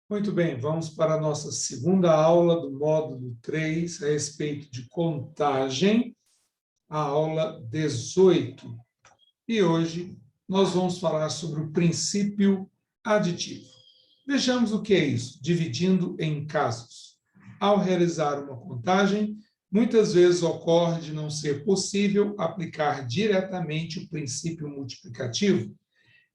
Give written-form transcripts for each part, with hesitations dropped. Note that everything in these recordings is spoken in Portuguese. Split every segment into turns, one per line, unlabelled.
Muito bem, vamos para a nossa segunda aula do módulo 3 a respeito de contagem, a aula 18. E hoje nós vamos falar sobre o princípio aditivo. Vejamos o que é isso, dividindo em casos. Ao realizar uma contagem, muitas vezes ocorre de não ser possível aplicar diretamente o princípio multiplicativo.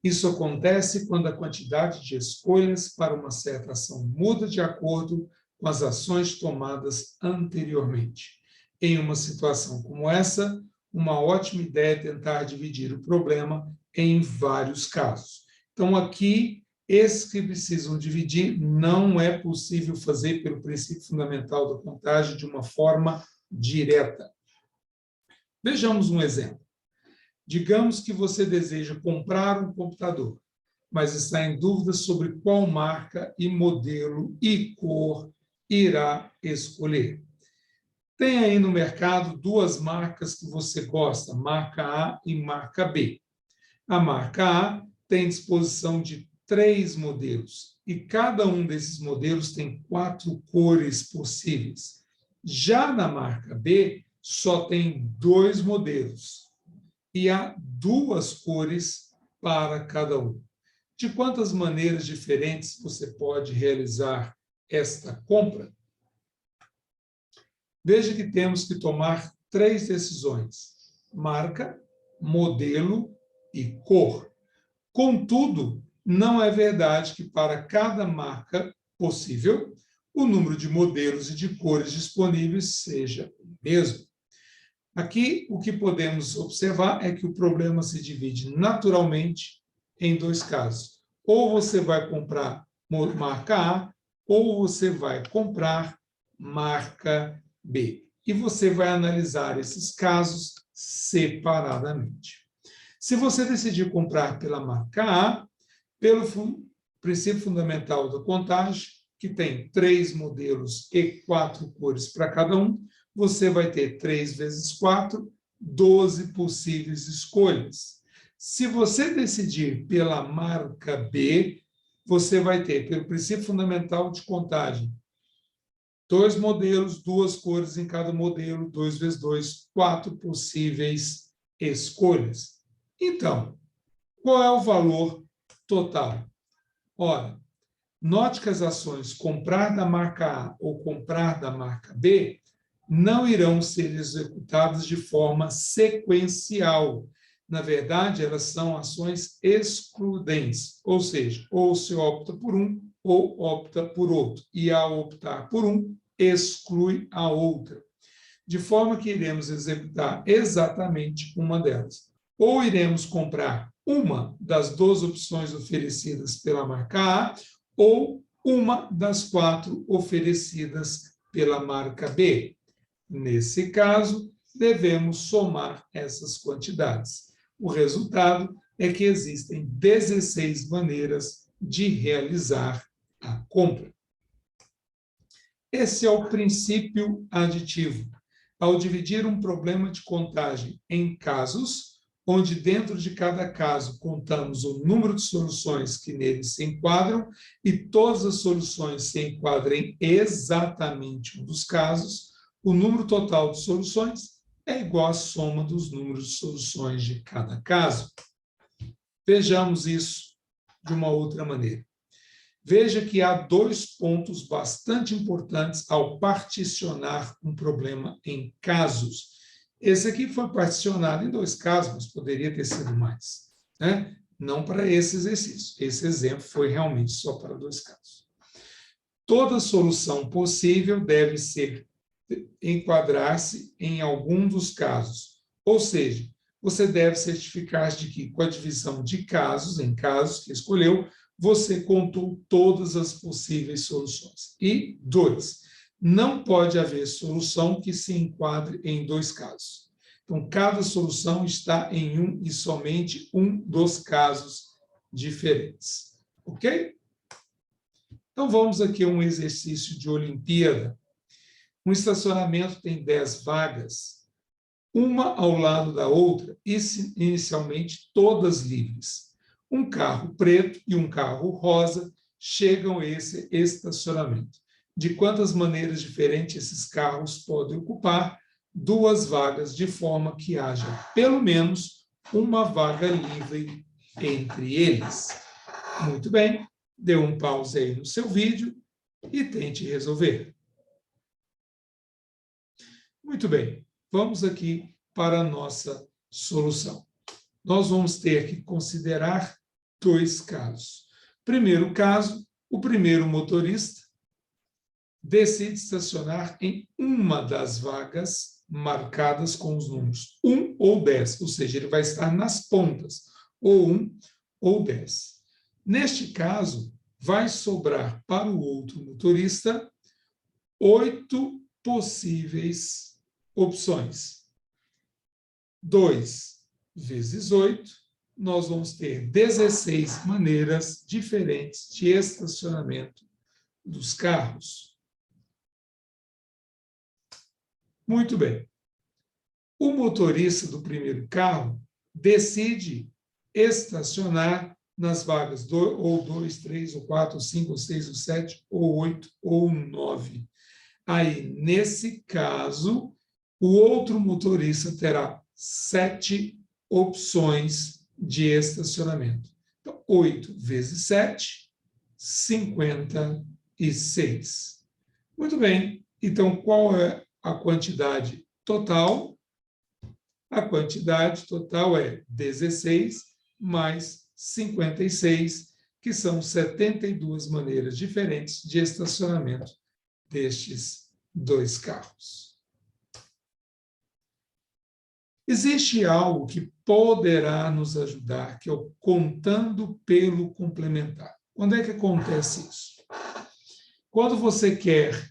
Isso acontece quando a quantidade de escolhas para uma certa ação muda de acordo com as ações tomadas anteriormente. Em uma situação como essa, uma ótima ideia é tentar dividir o problema em vários casos. Então, aqui, esses que precisam dividir, não é possível fazer pelo princípio fundamental da contagem de uma forma direta. Vejamos um exemplo. Digamos que você deseja comprar um computador, mas está em dúvida sobre qual marca e modelo e cor irá escolher. Tem aí no mercado duas marcas que você gosta, marca A e marca B. A marca A tem disposição de 3 modelos, e cada um desses modelos tem 4 cores possíveis. Já na marca B, só tem 2 modelos, e há 2 cores para cada um. De quantas maneiras diferentes você pode realizar esta compra? Veja que temos que tomar 3 decisões: marca, modelo e cor. Contudo, não é verdade que para cada marca possível, o número de modelos e de cores disponíveis seja o mesmo. Aqui, o que podemos observar é que o problema se divide naturalmente em 2 casos. Ou você vai comprar marca A, ou você vai comprar marca B. E você vai analisar esses casos separadamente. Se você decidir comprar pela marca A, pelo princípio fundamental da contagem, que tem 3 modelos e 4 cores para cada um, você vai ter 3 vezes 4, 12 possíveis escolhas. Se você decidir pela marca B, você vai ter, pelo princípio fundamental de contagem, 2 modelos, 2 cores em cada modelo, 2 vezes 2, 4 possíveis escolhas. Então, qual é o valor total? Ora, note que as ações comprar da marca A ou comprar da marca B não irão ser executadas de forma sequencial. Na verdade, elas são ações excludentes, ou seja, ou se opta por um ou opta por outro. E ao optar por um, exclui a outra. De forma que iremos executar exatamente uma delas. Ou iremos comprar uma das 2 opções oferecidas pela marca A, ou uma das 4 oferecidas pela marca B. Nesse caso, devemos somar essas quantidades. O resultado é que existem 16 maneiras de realizar a compra. Esse é o princípio aditivo. Ao dividir um problema de contagem em casos, onde dentro de cada caso contamos o número de soluções que nele se enquadram e todas as soluções se enquadrem exatamente um dos casos, o número total de soluções é igual à soma dos números de soluções de cada caso. Vejamos isso de uma outra maneira. Veja que há 2 pontos bastante importantes ao particionar um problema em casos. Esse aqui foi particionado em 2 casos, mas poderia ter sido mais, né? Não para esse exercício. Esse exemplo foi realmente só para 2 casos. Toda solução possível deve enquadrar-se em algum dos casos. Ou seja, você deve certificar-se de que, com a divisão de casos, em casos que escolheu, você contou todas as possíveis soluções. E 2, não pode haver solução que se enquadre em 2 casos. Então, cada solução está em um e somente um dos casos diferentes. Ok? Então, vamos aqui a um exercício de Olimpíada. Um estacionamento tem 10 vagas, uma ao lado da outra, e inicialmente todas livres. Um carro preto e um carro rosa chegam a esse estacionamento. De quantas maneiras diferentes esses carros podem ocupar 2 vagas, de forma que haja pelo menos uma vaga livre entre eles. Muito bem, dê um pause aí no seu vídeo e tente resolver. Muito bem, vamos aqui para a nossa solução. Nós vamos ter que considerar 2 casos. Primeiro caso, o primeiro motorista decide estacionar em uma das vagas marcadas com os números 1 ou 10, ou seja, ele vai estar nas pontas, ou 1 ou 10. Neste caso, vai sobrar para o outro motorista 8 possíveis opções. 2 vezes 8, nós vamos ter 16 maneiras diferentes de estacionamento dos carros. Muito bem. O motorista do primeiro carro decide estacionar nas vagas ou 2, 3, ou 4, ou 5, ou 6, ou 7, ou 8, ou 9. Aí, nesse caso, o outro motorista terá 7 opções de estacionamento. Então, 8 vezes 7, 56. Muito bem. Então, qual é a quantidade total? A quantidade total é 16 mais 56, que são 72 maneiras diferentes de estacionamento destes 2 carros. Existe algo que poderá nos ajudar, que é o contando pelo complementar. Quando é que acontece isso? Quando você quer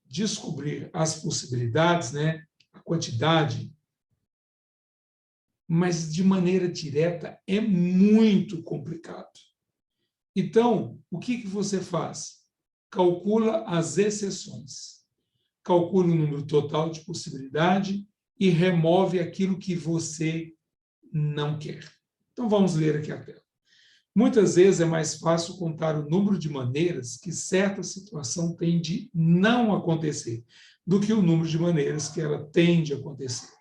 descobrir as possibilidades, né, a quantidade, mas de maneira direta é muito complicado. Então, o que você faz? Calcula as exceções. Calcula o número total de possibilidade e remove aquilo que você não quer. Então, vamos ler aqui a tela. Muitas vezes é mais fácil contar o número de maneiras que certa situação tem de não acontecer do que o número de maneiras que ela tem de acontecer.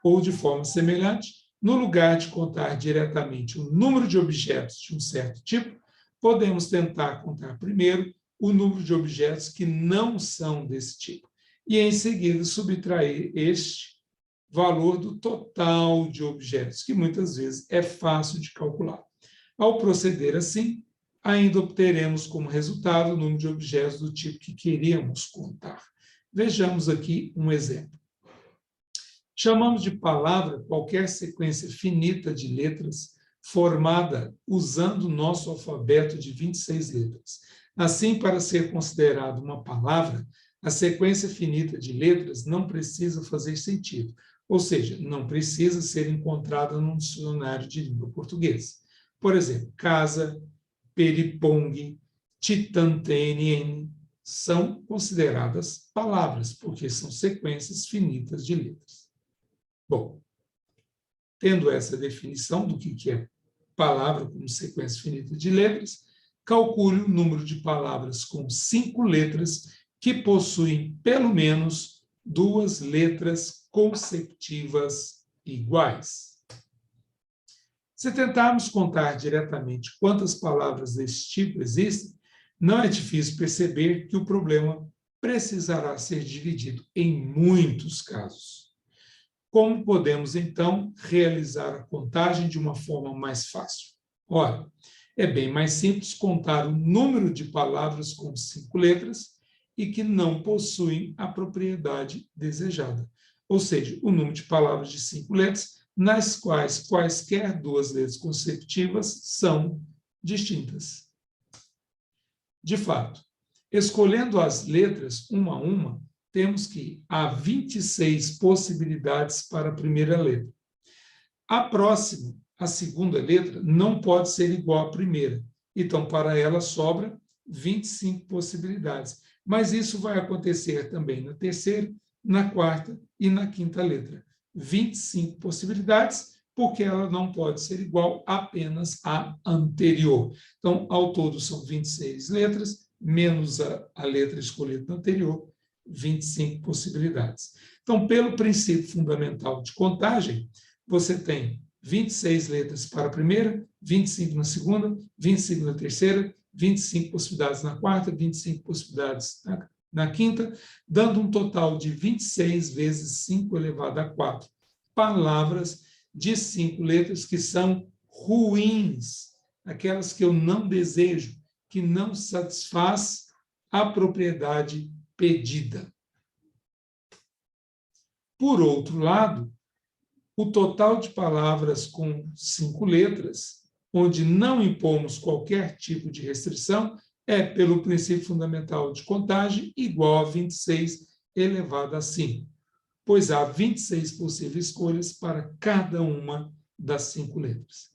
Ou, de forma semelhante, no lugar de contar diretamente o número de objetos de um certo tipo, podemos tentar contar primeiro o número de objetos que não são desse tipo e, em seguida, subtrair este valor do total de objetos, que muitas vezes é fácil de calcular. Ao proceder assim, ainda obteremos como resultado o número de objetos do tipo que queríamos contar. Vejamos aqui um exemplo. Chamamos de palavra qualquer sequência finita de letras formada usando o nosso alfabeto de 26 letras. Assim, para ser considerado uma palavra, a sequência finita de letras não precisa fazer sentido, ou seja, não precisa ser encontrada num dicionário de língua portuguesa. Por exemplo, casa, peripong, titantn são consideradas palavras, porque são sequências finitas de letras. Bom, tendo essa definição do que é palavra como sequência finita de letras, calcule o número de palavras com 5 letras que possuem pelo menos 2 letras consecutivas iguais. Se tentarmos contar diretamente quantas palavras desse tipo existem, não é difícil perceber que o problema precisará ser dividido em muitos casos. Como podemos, então, realizar a contagem de uma forma mais fácil? Ora, é bem mais simples contar o número de palavras com 5 letras e que não possuem a propriedade desejada, ou seja, o número de palavras de 5 letras nas quais quaisquer 2 letras consecutivas são distintas. De fato, escolhendo as letras uma a uma, temos que há 26 possibilidades para a primeira letra. A próxima, a segunda letra, não pode ser igual à primeira. Então, para ela, sobra 25 possibilidades. Mas isso vai acontecer também na terceira, na quarta e na quinta letra. 25 possibilidades porque ela não pode ser igual apenas à anterior. Então, ao todo, são 26 letras, menos a letra escolhida na anterior, 25 possibilidades. Então, pelo princípio fundamental de contagem, você tem 26 letras para a primeira, 25 na segunda, 25 na terceira, 25 possibilidades na quarta, 25 possibilidades na quinta, dando um total de 26 vezes 5 elevado a 4 palavras de 5 letras que são ruins, aquelas que eu não desejo, que não satisfaz a propriedade pedida. Por outro lado, o total de palavras com 5 letras, onde não impomos qualquer tipo de restrição, é, pelo princípio fundamental de contagem, igual a 26 elevado a 5, pois há 26 possíveis escolhas para cada uma das 5 letras.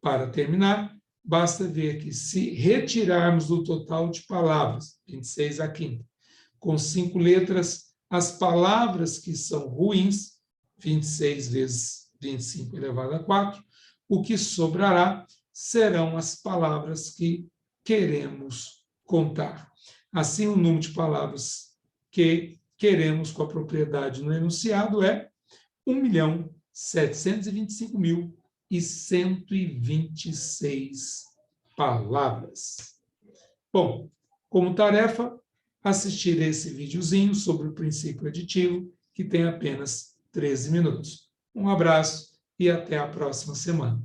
Para terminar, basta ver que se retirarmos do total de palavras, 26 a quinta, com 5 letras, as palavras que são ruins, 26 vezes 25 elevado a 4, o que sobrará serão as palavras que queremos contar. Assim, o número de palavras que queremos com a propriedade no enunciado é 1.725.126 palavras. Bom, como tarefa, assistir esse videozinho sobre o princípio aditivo, que tem apenas 13 minutos. Um abraço e até a próxima semana.